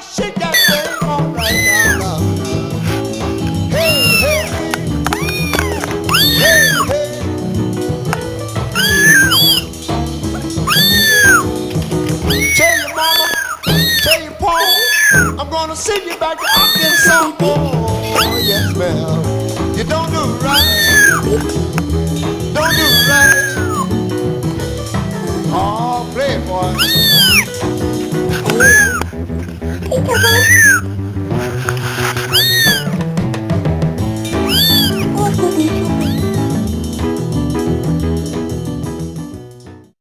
shake that thing all right now. Hey, hey, hey, hey. Tell your mama, tell your pa, I'm gonna send you back to Arkansas. Oh, yes, ma'am. You don't do it right. Don't do it right. Oh, play it, boy.